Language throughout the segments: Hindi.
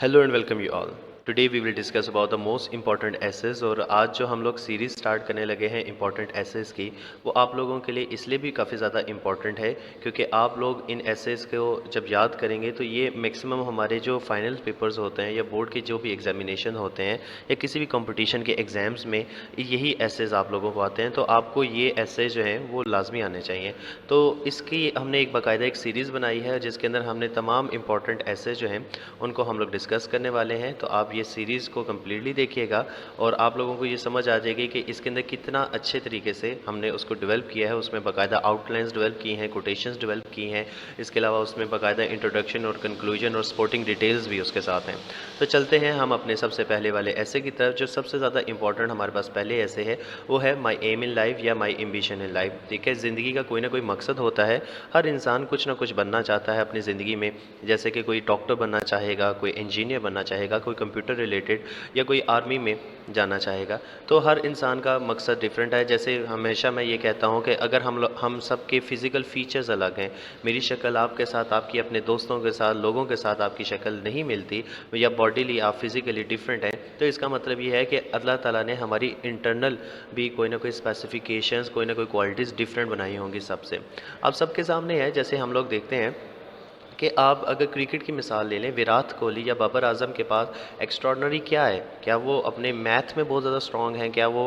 Hello and welcome you all. Today we will discuss about the most important essays. और आज जो हम लोग सीरीज स्टार्ट करने लगे हैं इंपॉर्टेंट एसेस की, वो आप लोगों के लिए इसलिए भी काफ़ी ज़्यादा इंपॉर्टेंट है क्योंकि आप लोग इन एसेस को जब याद करेंगे तो ये मैक्सिमम हमारे जो फाइनल पेपर्स होते हैं या बोर्ड के जो भी एग्जामिनेशन होते हैं या किसी भी कंपटीशन के एग्ज़ाम्स में यही एसेस आप लोगों को आते हैं। तो आपको ये एसे जो हैं वो लाजमी आने चाहिए। तो इसकी हमने एक बाकायदा एक सीरीज़ बनाई है जिसके अंदर हमने तमाम इंपॉर्टेंट एसे जो हैं उनको हम लोग डिस्कस करने वाले हैं। तो आप ये सीरीज़ को कम्प्लीटली देखिएगा और आप लोगों को ये समझ आ जाएगी कि इसके अंदर कितना अच्छे तरीके से हमने उसको डेवलप किया है। उसमें बाकायदा आउटलाइंस डेवलप की हैं, कोटेशंस डेवलप की हैं, इसके अलावा उसमें बाकायदा इंट्रोडक्शन और कंक्लूजन और स्पोर्टिंग डिटेल्स भी उसके साथ हैं। तो चलते हैं हम अपने सबसे पहले वाले ऐसे की तरफ। जो सबसे ज़्यादा इंपॉर्टेंट हमारे पास पहले ऐसे है वो है माई एम इन लाइफ या माई एम्बिशन इन लाइफ। ठीक है, ज़िंदगी का कोई ना कोई मकसद होता है। हर इंसान कुछ ना कुछ बनना चाहता है अपनी ज़िंदगी में। जैसे कि कोई डॉक्टर बनना चाहेगा, कोई इंजीनियर बनना चाहेगा, कोई कंप्यूटर रिलेटेड या कोई आर्मी में जाना चाहेगा। तो हर इंसान का मकसद डिफरेंट है। जैसे हमेशा मैं ये कहता हूँ कि अगर हम सब के फ़िज़िकल फ़ीचर्स अलग हैं, मेरी शक्ल आपके साथ, आपकी अपने दोस्तों के साथ, लोगों के साथ आपकी शक्ल नहीं मिलती या बॉडीली आप फिज़िकली डिफरेंट हैं, तो इसका मतलब ये है कि अल्लाह ताला ने हमारी इंटरनल भी कोई ना कोई स्पेसिफिकेशंस, कोई ना कोई क्वालिटीज़ डिफरेंट बनाई होंगी सबसे। अब सबके सामने है, जैसे हम लोग देखते हैं कि आप अगर क्रिकेट की मिसाल ले लें, विराट कोहली या बाबर आजम के पास एक्स्ट्रॉर्डनरी क्या है? क्या वो अपने मैथ में बहुत ज़्यादा स्ट्रॉन्ग हैं? क्या वो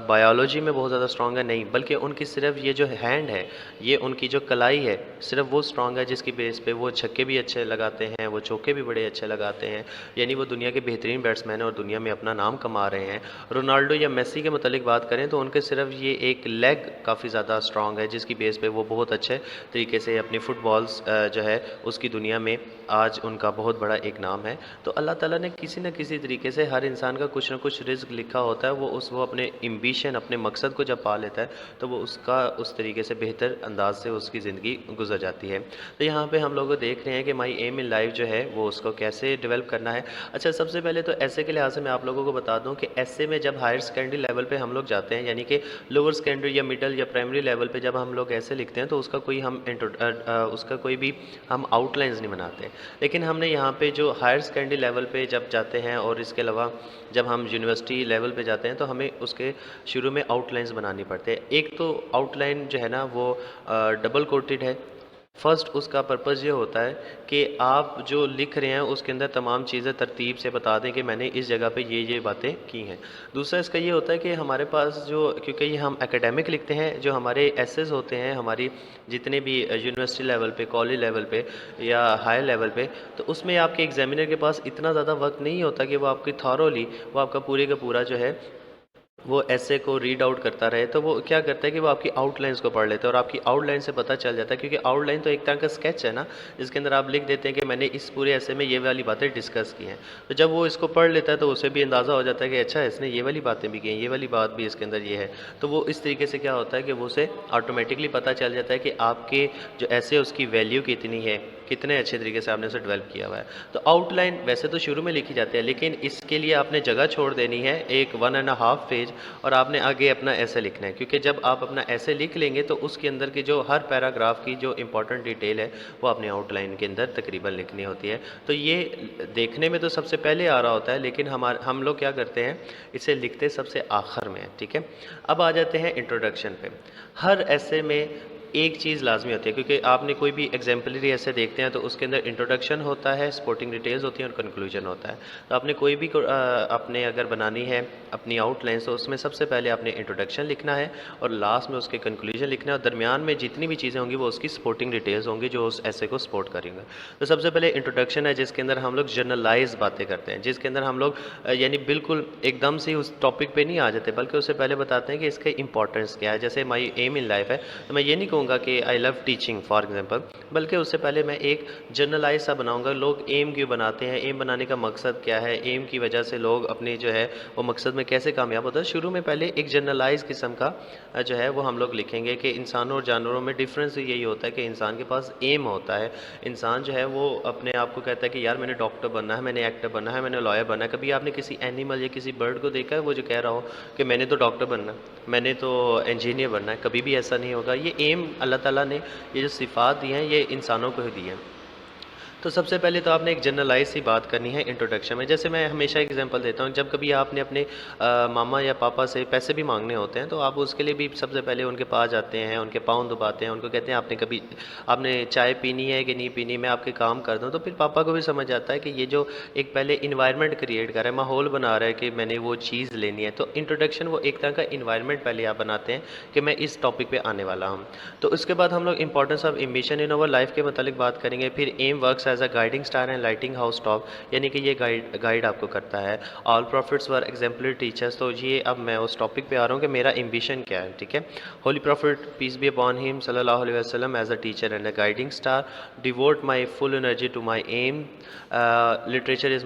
बायोलॉजी में बहुत ज़्यादा स्ट्रॉन्ग है? नहीं, बल्कि उनकी सिर्फ ये जो हैंड है, ये उनकी जो कलाई है, सिर्फ वो स्ट्रॉन्ग है जिसकी बेस पे वो छक्के भी अच्छे लगाते हैं, वो चौके भी बड़े अच्छे लगाते हैं। यानी वो दुनिया के बेहतरीन बैट्समैन हैं और दुनिया में अपना नाम कमा रहे हैं। रोनाल्डो या मेसी के मतलब बात करें तो उनके सिर्फ ये एक लेग काफ़ी ज़्यादा स्ट्रॉन्ग है जिसकी बेस पे वो बहुत अच्छे तरीके से अपनी फुटबॉल्स जो है उसकी दुनिया में आज उनका बहुत बड़ा एक नाम है। तो अल्लाह ताला ने किसी न किसी तरीके से हर इंसान का कुछ ना कुछ रिज़्क लिखा होता है। वो अपने एम्बिशन, अपने मकसद को जब पा लेता है तो वो उसका उस तरीके से बेहतर अंदाज से उसकी ज़िंदगी गुजर जाती है। तो यहाँ पे हम लोग देख रहे हैं कि माई एम इन लाइफ जो है वो उसको कैसे डेवलप करना है। अच्छा, सबसे पहले तो ऐसे के लिहाज से मैं आप लोगों को बता दूँ कि ऐसे में जब हायर सेकेंडरी लेवल पर हम लोग जाते हैं, यानी कि लोअर सेकेंडरी या मिडल या प्राइमरी लेवल पर जब हम लोग ऐसे लिखते हैं तो उसका कोई उसका कोई भी हम आउटलाइंस नहीं बनाते। लेकिन हमने यहाँ पे जो हायर सेकेंडरी लेवल पे जब जाते हैं और इसके अलावा जब हम यूनिवर्सिटी लेवल पे जाते हैं तो हमें उसके शुरू में आउटलाइंस बनानी पड़ते हैं। एक तो आउटलाइन जो है ना वो डबल कोटेड है। फर्स्ट उसका पर्पज़ ये होता है कि आप जो लिख रहे हैं उसके अंदर तमाम चीज़ें तरतीब से बता दें कि मैंने इस जगह पे ये बातें की हैं। दूसरा इसका ये होता है कि हमारे पास जो, क्योंकि ये हम एकेडमिक लिखते हैं, जो हमारे एसेस होते हैं हमारी जितने भी यूनिवर्सिटी लेवल पे, कॉलेज लेवल पे या हायर लेवल पे, तो उसमें आपके एग्जामिनर के पास इतना ज़्यादा वक्त नहीं होता कि वो आपकी थॉरोली वो आपका पूरे का पूरा जो है वो ऐसे को रीड आउट करता रहे। तो वो क्या करता है कि वो आपकी आउटलाइंस को पढ़ लेता है और आपकी आउटलाइन से पता चल जाता है, क्योंकि आउटलाइन तो एक तरह का स्केच है ना, जिसके अंदर आप लिख देते हैं कि मैंने इस पूरे ऐसे में ये वाली बातें डिस्कस की हैं। तो जब वो इसको पढ़ लेता है तो उसे भी अंदाज़ा हो जाता है कि अच्छा, इसने ये वाली बातें भी की हैं, ये वाली बात भी इसके अंदर ये है। तो वो इस तरीके से क्या होता है कि वो उसे ऑटोमेटिकली पता चल जाता है कि आपके जो ऐसे उसकी वैल्यू कितनी है, कितने अच्छे तरीके से आपने उसे डेवलप किया हुआ है। तो आउटलाइन वैसे तो शुरू में लिखी जाती है, लेकिन इसके लिए आपने जगह छोड़ देनी है एक 1.5 पेज, और आपने आगे अपना ऐसे लिखना है। क्योंकि जब आप अपना ऐसे लिख लेंगे तो उसके अंदर की जो हर पैराग्राफ की जो इंपॉर्टेंट डिटेल है वो अपने आउटलाइन के अंदर तकरीबन लिखनी होती है। तो ये देखने में तो सबसे पहले आ रहा होता है, लेकिन हम लोग क्या करते हैं, इसे लिखते सबसे आखिर में है। ठीक है, अब आ जाते हैं इंट्रोडक्शन पे। हर ऐसे में एक चीज़ लाजमी होती है, क्योंकि आपने कोई भी एग्जाम्पलरी ऐसे देखते हैं तो उसके अंदर इंट्रोडक्शन होता है, स्पोर्टिंग डिटेल्स होती हैं और कंक्लूजन होता है। तो आपने कोई भी अपने अगर बनानी है अपनी आउटलाइन, तो उसमें सबसे पहले आपने इंट्रोडक्शन लिखना है और लास्ट में उसके कंक्लूजन लिखना है, और दरमियान में जितनी भी चीज़ें होंगी वो उसकी स्पोर्टिंग डिटेल्स होंगी जो उस ऐसे को सपोर्ट करेंगे। तो सबसे पहले इंट्रोडक्शन है जिसके अंदर हम लोग जनरलाइज बातें करते हैं, जिसके अंदर हम लोग यानी बिल्कुल एकदम से उस टॉपिक पे नहीं आ जाते, बल्कि उससे पहले बताते हैं कि इसके इंपॉर्टेंस क्या है। जैसे माई एम इन लाइफ है तो मैं ये नहीं कहूँगा कि I love teaching for example, बल्कि उससे पहले मैं एक जनरलाइज सा बनाऊँगा। लोग एम क्यों बनाते हैं, एम बनाने का मकसद क्या है, एम की वजह से लोग अपने जो है वो मकसद में कैसे कामयाब होता है। शुरू में पहले एक जनरलाइज किस्म का जो है वो हम लोग लिखेंगे कि इंसानों और जानवरों में डिफरेंस यही होता है कि इंसान के पास एम होता है। इंसान जो है वो अपने आप को कहता है कि यार मैंने डॉक्टर बनना है, मैंने एक्टर बनना है, मैंने लॉयर बनना है। कभी आपने किसी एनिमल या किसी बर्ड को देखा है वो जो कह रहा हो कि मैंने तो डॉक्टर बनना है, मैंने तो इंजीनियर बनना है? कभी भी ऐसा नहीं होगा। ये एम अल्लाह ताला ने ये जो सिफ़ात दी हैं ये इंसानों को ही दी हैं। तो सबसे पहले तो आपने एक जनरलाइज सी बात करनी है इंट्रोडक्शन में। जैसे मैं हमेशा एग्जांपल देता हूँ, जब कभी आपने अपने मामा या पापा से पैसे भी मांगने होते हैं तो आप उसके लिए भी सबसे पहले उनके पास जाते हैं, उनके पाँव दबाते हैं, उनको कहते हैं आपने चाय पीनी है कि नहीं पीनी, मैं आपके काम कर दूँ। तो फिर पापा को भी समझ आता है कि ये जो एक पहले इन्वायरमेंट क्रिएट कर रहा है, माहौल बना रहा है कि मैंने वो चीज़ लेनी है। तो इंट्रोडक्शन वो एक तरह का इन्वायरमेंट पहले आप बनाते हैं कि मैं इस टॉपिक पे आने वाला हूँ। तो उसके बाद हम लोग importance of ambition in our life के मतलब बात करेंगे। फिर aim works as a guiding star and lighting house top, यानी कि ये गाइड आपको करता है। All prophets were exemplary teachers, तो ये अब मैं उस टॉपिक पे आ रहा हूँ कि मेरा एम्बिशन क्या है। ठीक है, holy prophet peace be upon him सल्लल्लाहु अलैहि वसल्लम as a teacher and a guiding star devote my full energy to my aim. Literature is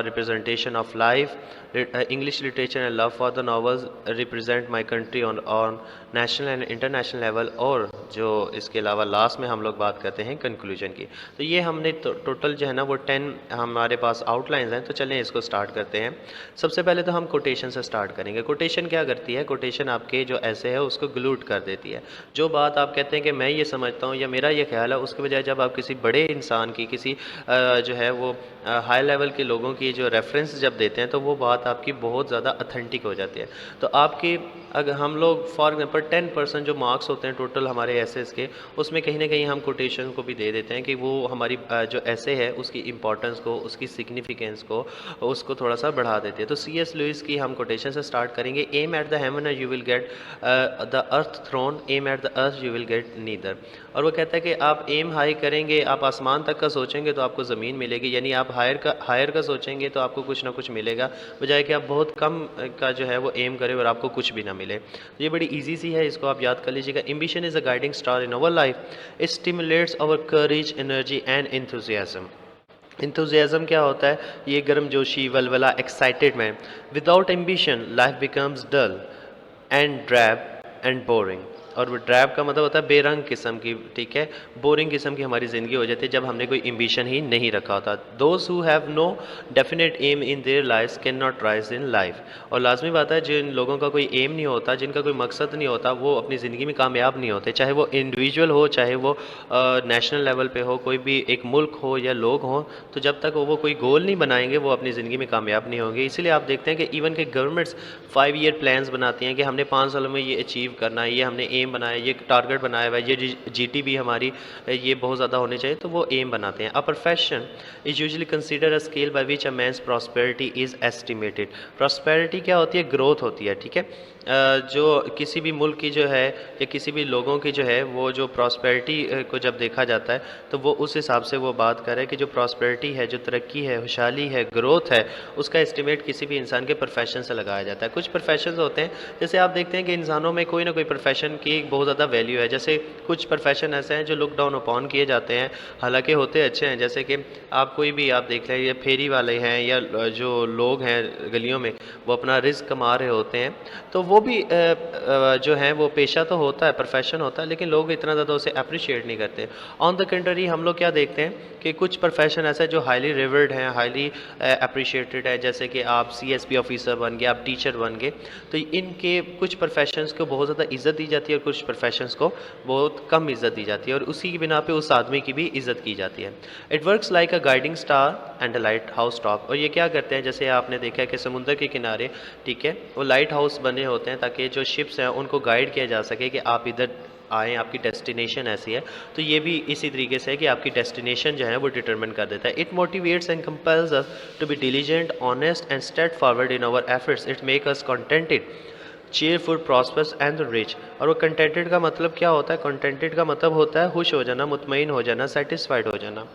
representation of life. English literature and love for the novels represent my country on national and international level। और जो इसके अलावा लास्ट में हम लोग बात करते हैं कंक्लूजन की। तो ये हमने टोटल जो है ना वो 10 हमारे पास आउटलाइंस हैं। तो चलें इसको स्टार्ट करते हैं। सबसे पहले तो हम कोटेशन से स्टार्ट करेंगे। कोटेशन क्या करती है? कोटेशन आपके जो ऐसे है उसको ग्लूट कर देती है। जो बात आप कहते हैं कि मैं ये समझता हूँ या मेरा ये ख्याल है, उसके बजाय जब आप किसी बड़े इंसान की, किसी जो है वो हाई लेवल के लोगों की जो रेफरेंस जब देते हैं तो वो बात आपकी बहुत ज़्यादा अथेंटिक हो जाती है। तो आपकी अगर हम लोग फॉर एग्जांपल 10% जो मार्क्स होते हैं टोटल हमारे एसेस के, उसमें कहीं ना कहीं हम कोटेशन को भी दे देते हैं कि वो हमारी जो ऐसे है उसकी इंपॉर्टेंस को, उसकी सिग्निफिकेंस को, उसको थोड़ा सा बढ़ा देती है। तो C.S. लुइस की हम कोटेशन से स्टार्ट करेंगे। Aim at the heaven you will get the earth thrown, aim at the earth you will get neither. और वो कहता है कि आप एम हाई करेंगे, आप आसमान तक का सोचेंगे तो आपको ज़मीन मिलेगी, यानी आप हायर का सोचेंगे तो आपको कुछ ना कुछ मिलेगा, बजाय कि आप बहुत कम का जो है वो एम करें और आपको कुछ भी ना मिले। तो ये बड़ी इजी सी है, इसको आप याद कर लीजिएगा। Ambition is a guiding star in our life. It stimulates our courage, energy and enthusiasm. Enthusiasm क्या होता है? ये गर्मजोशी, वलवला, excitement. Without ambition life becomes dull and drab and boring. और वो ड्रैब का मतलब होता है बेरंग किस्म की, ठीक है, बोरिंग किस्म की हमारी ज़िंदगी हो जाती है जब हमने कोई एम्बिशन ही नहीं रखा होता। Those who have no definite aim in their life can not rise in life. और लाजमी बात है, जिन लोगों का कोई एम नहीं होता, जिनका कोई मकसद नहीं होता, वो अपनी ज़िंदगी में कामयाब नहीं होते। चाहे वो इंडिविजुअल हो, चाहे वो नेशनल लेवल पे हो, कोई भी एक मुल्क हो या लोग हों, तो जब तक वो कोई गोल नहीं बनाएंगे वो अपनी ज़िंदगी में कामयाब नहीं होंगे। इसीलिए आप देखते हैं कि इवन के गवर्नमेंट्स 5 ईयर प्लान्स बनाती हैं कि हमने 5 सालों में ये अचीव करना है, ये हमने एम बनाया, ये टारगेट बनाया हुआ है, ये GTB हमारी ये बहुत ज़्यादा होनी चाहिए, तो वो एम बनाते हैं। A profession is usually consider a scale by which a man's prosperity is estimated. Prosperity क्या होती है? ग्रोथ होती है, ठीक है। जो किसी भी मुल्क की जो है या किसी भी लोगों की जो है वो जो प्रॉस्पेरिटी को जब देखा जाता है तो वो उस हिसाब से वो बात करे कि जो प्रॉस्पेरिटी है, जो तरक्की है, खुशहाली है, ग्रोथ है, उसका एस्टिमेट किसी भी इंसान के प्रोफेशन से लगाया जाता है। कुछ प्रोफेशन होते हैं, जैसे आप देखते हैं कि इंसानों में कोई ना कोई प्रोफेशन की बहुत ज़्यादा वैल्यू है। जैसे कुछ प्रोफेशन ऐसे हैं जो लुक डाउन अपॉन किए जाते हैं, हालांकि होते अच्छे हैं। जैसे कि आप कोई भी आप देख लें, ये फेरी वाले हैं या जो लोग हैं गलियों में, वो अपना रिस्क कमा रहे होते हैं, तो वो भी जो है वो पेशा तो होता है, प्रोफेशन होता है, लेकिन लोग इतना ज़्यादा उसे अप्रिशिएट नहीं करते। ऑन द कंट्री हम लोग क्या देखते हैं कि कुछ प्रोफेशन ऐसा है जो हाईली रिवर्ड हैं, हाईली अप्रिशिएटेड है। जैसे कि आप CSP ऑफिसर बन गए, आप टीचर बन गए, तो इनके कुछ प्रोफेशंस को बहुत ज़्यादा इज़्ज़त दी जाती है और कुछ प्रोफेशंस को बहुत कम इज़्ज़त दी जाती है, और उसी की बिना पे उस आदमी की भी इज़्ज़त की जाती है। It works like a guiding star and a light house top. और ये क्या करते हैं? जैसे आपने देखा है कि समुद्र के किनारे, ठीक है, वो लाइट हाउस बने होते हैं ताकि जो शिप्स हैं उनको गाइड किया जा सके कि आप इधर आएँ, आपकी डेस्टिनेशन ऐसी है। तो ये भी इसी तरीके से है कि आपकी डेस्टिनेशन जो है वो डिटरमिन कर देता है। It motivates and compels us to be diligent, honest and straightforward in our efforts. It make us contented, cheerful, prosperous and rich. और वो कंटेंटेड का मतलब क्या होता है? कंटेंटेड का मतलब होता है खुश हो जाना, मुतमईन हो जाना, सेटिस्फाइड हो जाना।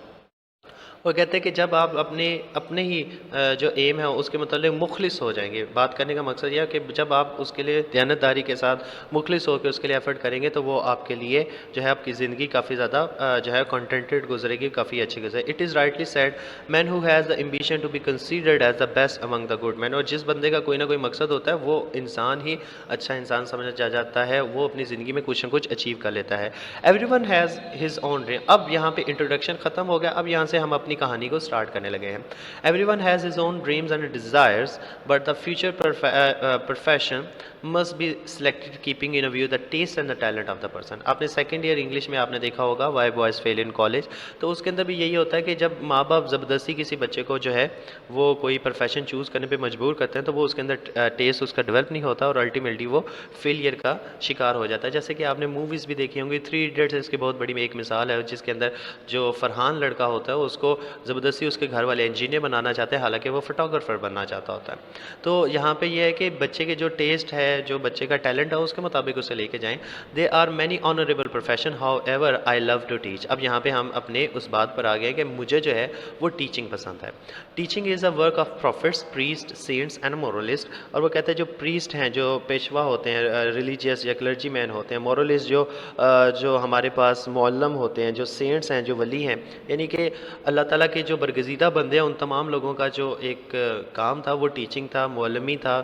वो कहते हैं कि जब आप अपने अपने ही जो एम है उसके मतलब मुखलिस हो जाएंगे। बात करने का मकसद यह है कि जब आप उसके लिए दयानतदारी के साथ मुखलिस होकर उसके लिए एफर्ट करेंगे तो वो आपके लिए जो है आपकी ज़िंदगी काफ़ी ज़्यादा जो है कंटेंटेड गुजरेगी, काफ़ी अच्छी गुजरे। It is rightly said, man who has the ambition to be considered as the best among the good man. और जिस बंदे का कोई ना कोई मकसद होता है वो इंसान ही अच्छा इंसान समझा जा जाता है, वो अपनी ज़िंदगी में कुछ ना कुछ अचीव कर लेता है। Everyone has his own dream. अब यहाँ पे इंट्रोडक्शन ख़त्म हो गया, अब यहाँ से हम अपनी कहानी को स्टार्ट करने लगे हैं। Everyone has his own dreams and desires but the future profession must be selected keeping in view the taste and the talent of the person. आपने सेकंड ईयर इंग्लिश में आपने देखा होगा why boys fail in college, तो उसके अंदर भी यही होता है कि जब माँ बाप ज़बरदस्ती किसी बच्चे को जो है वो कोई प्रोफेशन चूज़ करने पर मजबूर करते हैं तो वो उसके अंदर टेस्ट उसका डेवलप नहीं होता और अल्टीमेटली वो फेलियर का शिकार हो जाता है। जैसे कि आपने मूवीज़ भी देखी होंगी, थ्री इडियट्स इसकी बहुत बड़ी एक मिसाल है, जिसके अंदर जो फरहान लड़का होता है उसको ज़बरदस्ती उसके घर वाले इंजीनियर बनाना चाहते हैं, हालांकि वो फोटोग्राफर बनना चाहता होता है। तो यहाँ पे ये है कि बच्चे के जो टेस्ट है, जो बच्चे का टैलेंट है, उसके मुताबिक उसे लेके जाएं। There are many honourable profession, however I love to teach. अब यहाँ पे हम अपने उस बात पर आ गए कि मुझे जो है वो टीचिंग पसंद है। Teaching is a work of prophets, priests, saints and moralist. और वो कहते हैं जो प्रीस्ट हैं, जो पेशवा होते हैं, रिलीजियस या क्लर्जी मैन होते हैं, मोरलिस्ट जो हमारे पास मौलम होते हैं, जो सेंट्स हैं, जो वली हैं, यानी कि अल्लाह ताला के जो बरगज़ीदा बंदे हैं, उन तमाम लोगों का जो एक काम था वो टीचिंग था, मौलमी था।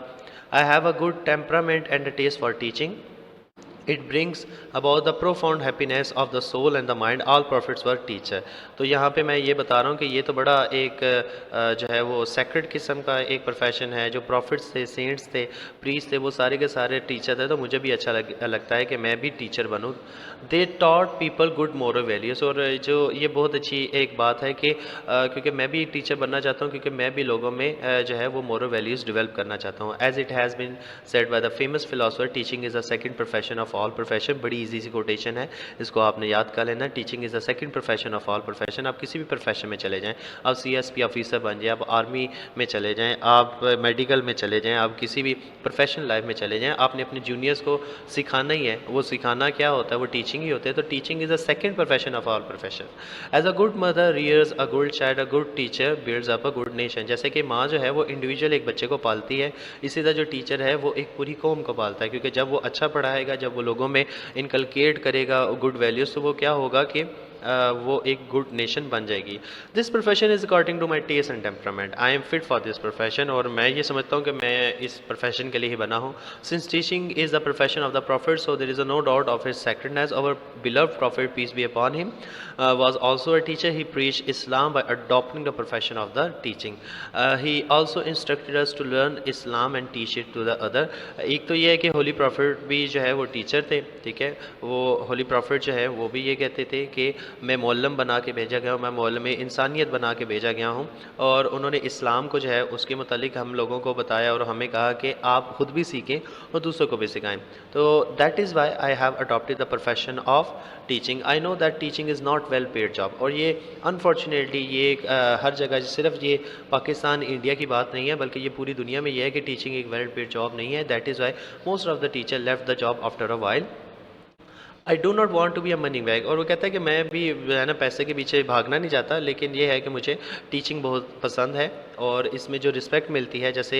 I have a good temperament and a taste for teaching. It brings about the profound happiness of the soul and the mind, all prophets were teacher. तो यहाँ पे मैं ये बता रहा हूँ कि ये तो बड़ा एक जो है वो सेक्रेट किस्म का एक प्रोफेशन है। जो प्रॉफिट्स थे, सेंट्स थे, प्रीस्ट थे, वो सारे के सारे टीचर थे, तो मुझे भी अच्छा लगता है कि मैं भी टीचर बनूँ। They taught people good moral values. और जो ये बहुत अच्छी एक बात है कि क्योंकि मैं भी टीचर बनना चाहता हूँ, क्योंकि मैं भी लोगों में जो है वो मोरल वैल्यूज़ डेवलप करना चाहता हूँ। As it has been said by the famous philosopher, teaching is the second profession of all profession. बड़ी इजी सी कोटेशन है, इसको आपने याद कर लेना। Teaching is the second profession of all profession. आप किसी भी प्रोफेशन में चले जाएं, आप सीएसपी ऑफिसर बन जाएं, आप आर्मी में चले जाएं, आप मेडिकल में चले जाएं, आप किसी भी प्रोफेशनल लाइफ में चले जाएं, आपने अपने जूनियर्स को सिखाना ही है। वो सिखाना क्या होता है? वो टीचिंग ही होती है। तो teaching is the second profession of all profession. As a good mother rears a good child, a good teacher builds up a good nation. जैसे कि माँ जो है वो इंडिविजुअल एक बच्चे को पालती है, इसी तरह जो टीचर है वो एक पूरी कौम को पालता है, क्योंकि जब वो अच्छा पढ़ाएगा, जब वो लोगों में इनकलकेट करेगा गुड वैल्यूज़, तो वो क्या होगा कि वो एक गुड नेशन बन जाएगी। This profession is according to my taste and temperament, I am fit for this profession. और मैं ये समझता हूँ कि मैं इस प्रोफेशन के लिए ही बना हूँ। Since teaching is the profession of the prophet, so there is a no doubt of his sacredness. Our beloved prophet, peace be upon him, was also a teacher. He preached Islam by adopting the profession of the teaching. He also instructed us to learn Islam and teach it to the other. एक तो ये है कि होली प्रॉफिट भी जो है वो टीचर थे, ठीक है। वो होली प्रॉफिट जो है वो भी ये कहते थे कि मैं मौलम बना के भेजा गया हूँ, मैं मौलम इंसानियत बना के भेजा गया हूँ। और उन्होंने इस्लाम को जो है उसके मुतालिक हम लोगों को बताया और हमें कहा कि आप खुद भी सीखें और दूसरों को भी सिखाएं। तो that is why I have adopted the profession of teaching. I know that teaching is not well paid job. और ये अनफॉर्चुनेटली ये हर जगह, सिर्फ ये पाकिस्तान इंडिया की बात नहीं है, बल्कि ये पूरी दुनिया में ये है कि टीचिंग एक वेल पेड जॉब नहीं है। That is why most of the teacher left the job after a while. I do not want to be a money bag. और वो कहता है कि मैं भी जो है ना पैसे के पीछे भागना नहीं चाहता, लेकिन ये है कि मुझे टीचिंग बहुत पसंद है और इसमें जो रिस्पेक्ट मिलती है, जैसे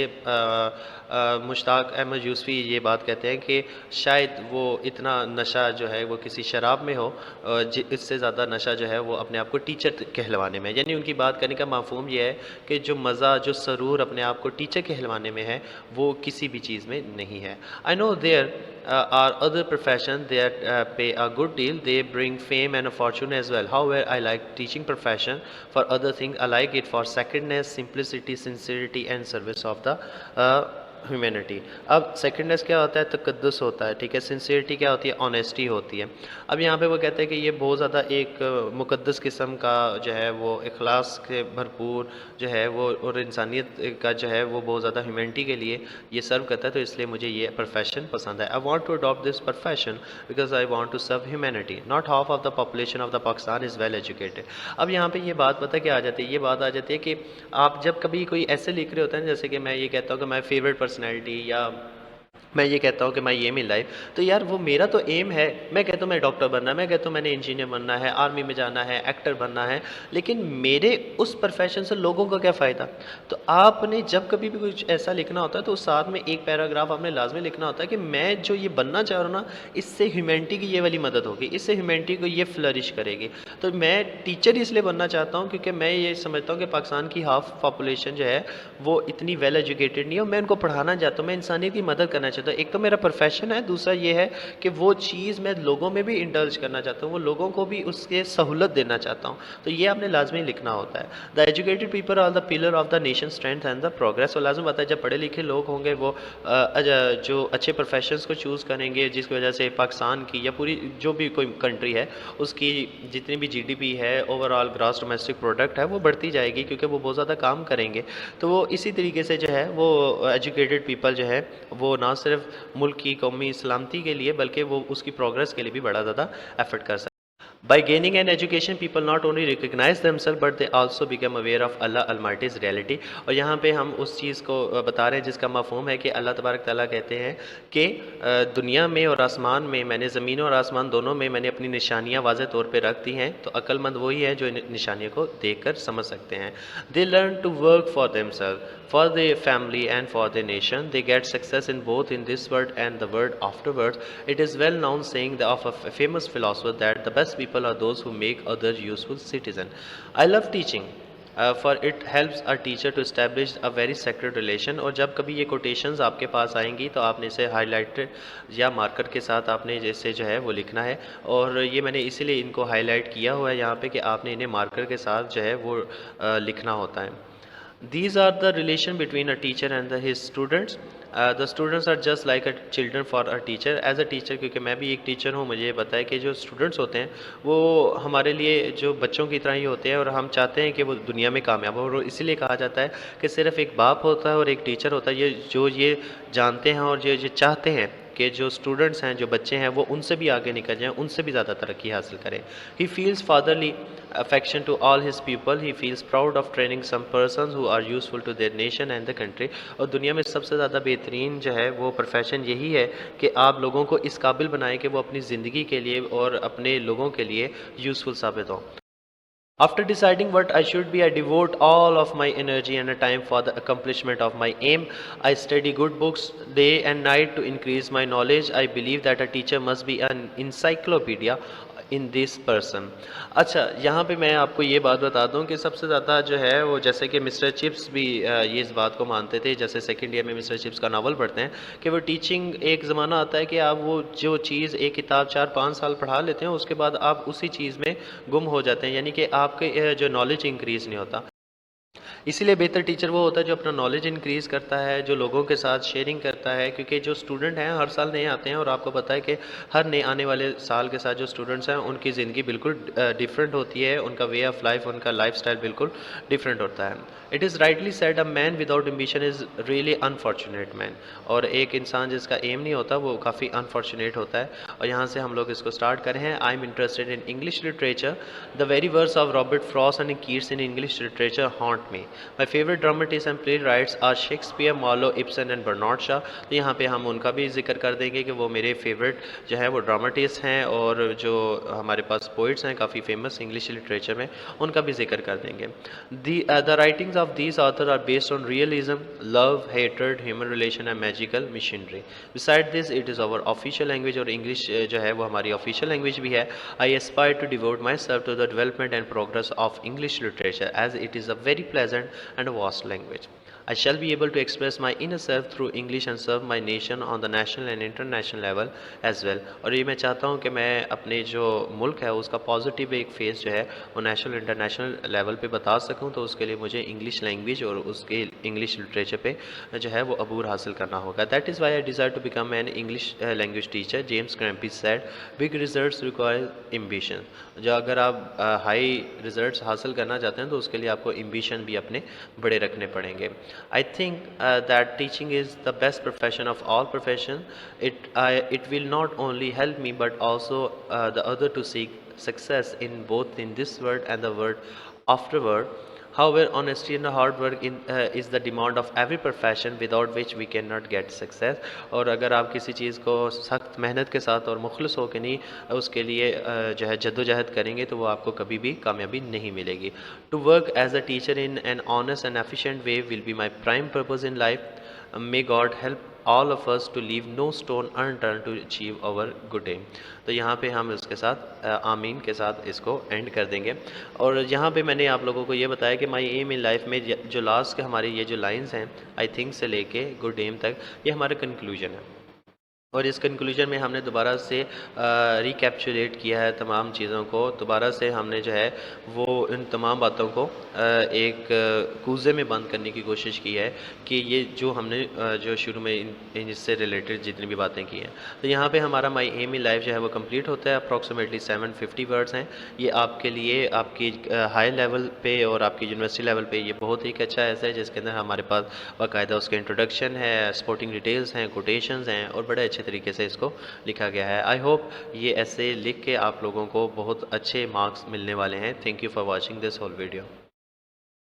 मुश्ताक अहमद यूसुफ़ी ये बात कहते हैं कि शायद वो इतना नशा जो है वो किसी शराब में हो, इससे ज़्यादा नशा जो है वो अपने आप को टीचर कहलवाने में। यानी उनकी बात करने का मफ़हूम ये है कि जो मज़ा, जो सरूर अपने आप को टीचर कहलवाने में है, वो किसी भी चीज़ में नहीं है। I know there are other professions that pay a good deal. They bring fame and a fortune as well. However, I like teaching profession for other things. I like it for sacredness, simplicity, sincerity and service of the humanity. अब सेकेंडनेस क्या होता है? तकद्दुस होता है, ठीक है। सिंसियरिटी क्या होती है? ऑनेस्टी होती है। अब यहाँ पे वो कहते हैं कि ये बहुत ज़्यादा एक मुकद्दस किस्म का जो है वो इखलास के भरपूर जो है वो और इंसानियत का जो है वो बहुत ज़्यादा ह्यूमैनिटी के लिए ये सर्व करता है। तो इसलिए मुझे ये प्रोफेशन पसंद है। I want to adopt this profession because I want to serve humanity. Not half of the population of the Pakistan is well educated. अब यहाँ पर ये बात पता क्या आ जाती है? ये बात आ जाती है कि आप जब कभी कोई ऐसे लिख रहे होते हैं, जैसे कि मैं ये कहता हूँ कि माई फेवरेट पर्सनैलिटी, या मैं ये कहता हूँ कि मैं ये मिल लाइफ, तो यार वो मेरा तो एम है। मैं कहता हूँ मैं डॉक्टर बनना है, मैं कहता हूँ मैंने इंजीनियर बनना है, आर्मी में जाना है, एक्टर बनना है, लेकिन मेरे उस प्रोफेशन से लोगों का क्या फ़ायदा? तो आपने जब कभी भी कुछ ऐसा लिखना होता है तो उस साथ में एक पैराग्राफ आपने लाजमी लिखना होता है कि मैं जो ये बनना चाह रहा हूँ ना, इससे ह्यूमैनिटी की ये वाली मदद होगी, इससे ह्यूमैनिटी को ये फ्लरिश करेगी। तो मैं टीचर इसलिए बनना चाहता हूँ क्योंकि मैं ये समझता हूँ कि पाकिस्तान की हाफ पॉपुलेशन जो है वो इतनी वेल एजुकेटेड नहीं है और मैं उनको पढ़ाना चाहता हूँ, मैं इंसानियत की मदद करना चाहता चाहता हूँ। एक तो मेरा प्रोफेशन है, दूसरा ये है कि वो चीज़ मैं लोगों में भी इंडल्ज करना चाहता हूँ, वो लोगों को भी उसके सहूलत देना चाहता हूँ। तो ये आपने लाजमी लिखना होता है। The educated people are the pillar of the nation strength and the progress. और लाजमी बात है, जब पढ़े लिखे लोग होंगे वो जो अच्छे प्रोफेशंस को चूज़ करेंगे, जिसकी वजह से पाकिस्तान की या पूरी जो भी कोई कंट्री है उसकी जितनी भी जीडीपी है, ओवरऑल ग्रॉस डोमेस्टिक प्रोडक्ट है, वो बढ़ती जाएगी, क्योंकि वो बहुत ज़्यादा काम करेंगे। तो वो इसी तरीके से जो है वो एजुकेटेड पीपल जो है वो ना सिर्फ मुल्क की कौमी सलामती के लिए बल्कि वो उसकी प्रोग्रेस के लिए भी बड़ा ज़्यादा एफर्ट कर सकते हैं। By gaining an education, people not only recognize themselves but they also become aware of Allah Almighty's reality। और यहाँ पे हम उस चीज़ को बता रहे हैं जिसका मफ़हूम है कि अल्लाह तबारक ताला कहते हैं कि दुनिया में और आसमान में मैंने ज़मीन और आसमान दोनों में मैंने अपनी निशानियाँ वाज़ेह तौर पे रख दी हैं। तो अक्लमंद वही है जो इन निशानियों को देख कर समझ सकते हैं। They learn to work for themselves, for their family and for their nation. They get success in both in this world and the world afterwards. It is well known saying of a famous philosopher that the best people are those who make others useful citizen. I love teaching. For it helps a teacher to establish a very sacred relation। और जब कभी ये कोटेशंस आपके पास आएंगी तो आपने इसे हाईलाइटेड या मार्कर के साथ आपने जैसे जो है वो लिखना है। और ये मैंने इसीलिए इनको हाईलाइट किया हुआ है यहाँ पे कि आपने इन्हें मार्कर के साथ जो है वो लिखना होता है। These are the relation between a teacher and his students. The students are just like a children for a teacher. As a teacher, क्योंकि मैं भी एक टीचर हूँ, मुझे ये पता है कि जो स्टूडेंट्स होते हैं वो हमारे लिए जो बच्चों की तरह ही होते हैं, और हम चाहते हैं कि वो दुनिया में कामयाब हो। और इसीलिए कहा जाता है कि सिर्फ एक बाप होता है और एक टीचर होता है, ये जानते हैं और ये चाहते हैं कि जो स्टूडेंट्स हैं, जो बच्चे हैं, वो उनसे भी आगे निकल जाएं, उनसे भी ज़्यादा तरक्की हासिल करें। He feels fatherly affection to all his people. He feels proud of training some persons who are useful to their nation and the country. और दुनिया में सबसे ज़्यादा बेहतरीन जो है वो प्रोफेशन यही है कि आप लोगों को इस काबिल बनाएं कि वो अपनी ज़िंदगी के लिए और अपने लोगों के लिए यूज़फुल साबित हों। After deciding what I should be, I devote all of my energy and time for the accomplishment of my aim. I study good books day and night to increase my knowledge. I believe that a teacher must be an encyclopedia in this person. अच्छा, यहाँ पे मैं आपको ये बात बता दूँ कि सबसे ज़्यादा जो है वो, जैसे कि मिस्टर चिप्स भी ये इस बात को मानते थे, जैसे सेकंड ईयर में मिस्टर चिप्स का नावल पढ़ते हैं कि वो टीचिंग, एक ज़माना आता है कि आप वो जो चीज़ एक किताब 4-5 साल पढ़ा लेते हैं, उसके बाद आप उसी चीज़ में गुम हो जाते हैं, यानी कि आपके जो नॉलेज इंक्रीज़ नहीं होता। इसीलिए बेहतर टीचर वो होता है जो अपना नॉलेज इंक्रीज़ करता है, जो लोगों के साथ शेयरिंग करता है, क्योंकि जो स्टूडेंट हैं हर साल नए आते हैं और आपको पता है कि हर नए आने वाले साल के साथ जो स्टूडेंट्स हैं उनकी ज़िंदगी बिल्कुल डिफरेंट होती है, उनका वे ऑफ लाइफ, उनका लाइफ स्टाइल बिल्कुल डिफरेंट होता है। It is rightly said a man without ambition is really unfortunate man. और एक इंसान जिसका एम नहीं होता वो काफ़ी अनफॉर्चुनेट होता है। और यहाँ से हम लोग इसको स्टार्ट करें हैं। I am interested in English literature. The very words of Robert Frost and Keats in English literature haunt me. My favourite dramatist and playwrights are Shakespeare, Marlowe, Ibsen and Bernard Shaw. तो यहाँ पे हम उनका भी जिक्र कर देंगे कि वो मेरे फेवरेट जो है वो ड्रामेटिस्ट हैं, और जो हमारे पास पोइट्स हैं काफ़ी फेमस इंग्लिश लिटरेचर में, उनका भी जिक्र कर देंगे। The writings of these authors are based on realism, love, hatred, human relation and magical machinery. Besides this, it is our official language, और English जो है वो हमारी official language भी है। I aspire to devote myself to the development and progress of English literature as it is a very pleasant and vast language. I shall be able to express my inner self through English and serve my nation on the national and international level as well। और ये मैं चाहता हूँ कि मैं अपने जो मुल्क है उसका पॉजिटिव एक फेस जो है वो नेशनल इंटरनेशनल लेवल पे बता सकूँ, तो उसके लिए मुझे इंग्लिश लैंग्वेज और उसके इंग्लिश लिटरेचर पे जो है वो अबूर हासिल करना होगा। That is why I desire to become an English language teacher. James Crampy said big results require ambition. जो अगर आप हाई रिजल्ट्स हासिल करना चाहते हैं तो उसके लिए आपको एम्बिशन भी अपने बड़े रखने पड़ेंगे। I think that teaching is the best profession of all professions. It will not only help me but also the other to seek success in both in this world and the world afterward. However, honesty and hard work is the demand of every profession without which we cannot get success। और अगर आप किसी चीज़ को सख्त मेहनत के साथ और मुखलिस होकर नहीं उसके लिए जो है जद्दोजहद करेंगे तो वो आपको कभी भी कामयाबी नहीं मिलेगी। To work as a teacher in an honest and efficient way will be my prime purpose in life. May God help all of us to leave no stone unturned to achieve our good aim। तो यहाँ पे हम इसके साथ आमीन के साथ इसको एंड कर देंगे। और यहाँ पे मैंने आप लोगों को ये बताया कि माई एम इन लाइफ में जो लास्ट के हमारे ये जो लाइंस हैं आई थिंक से लेके गुड एम तक, ये हमारा कंक्लूजन है। और इस कंक्लूजन में हमने दोबारा से रिकैप्चुलेट किया है तमाम चीज़ों को, दोबारा से हमने जो है वो इन तमाम बातों को एक कूज़े में बंद करने की कोशिश की है कि ये जो हमने जो शुरू में इससे रिलेटेड जितनी भी बातें की हैं। तो यहाँ पे हमारा माई एम इन लाइफ जो है वो कंप्लीट होता है। अप्रॉक्सीमेटली 750 वर्ड्स हैं। ये आपके लिए आपकी हाई लेवल पे और आपकी यूनिवर्सिटी लेवल पे ये बहुत ही एक अच्छा ऐसा है जिसके अंदर हमारे पास बाकायदा उसके इंट्रोडक्शन है, स्पोर्टिंग डिटेल्स हैं, कोटेशंस हैं और बड़े अच्छे तरीके से इसको लिखा गया है। आई होप ये ऐसे लिख के आप लोगों को बहुत अच्छे मार्क्स मिलने वाले हैं। Thank you for watching this whole video.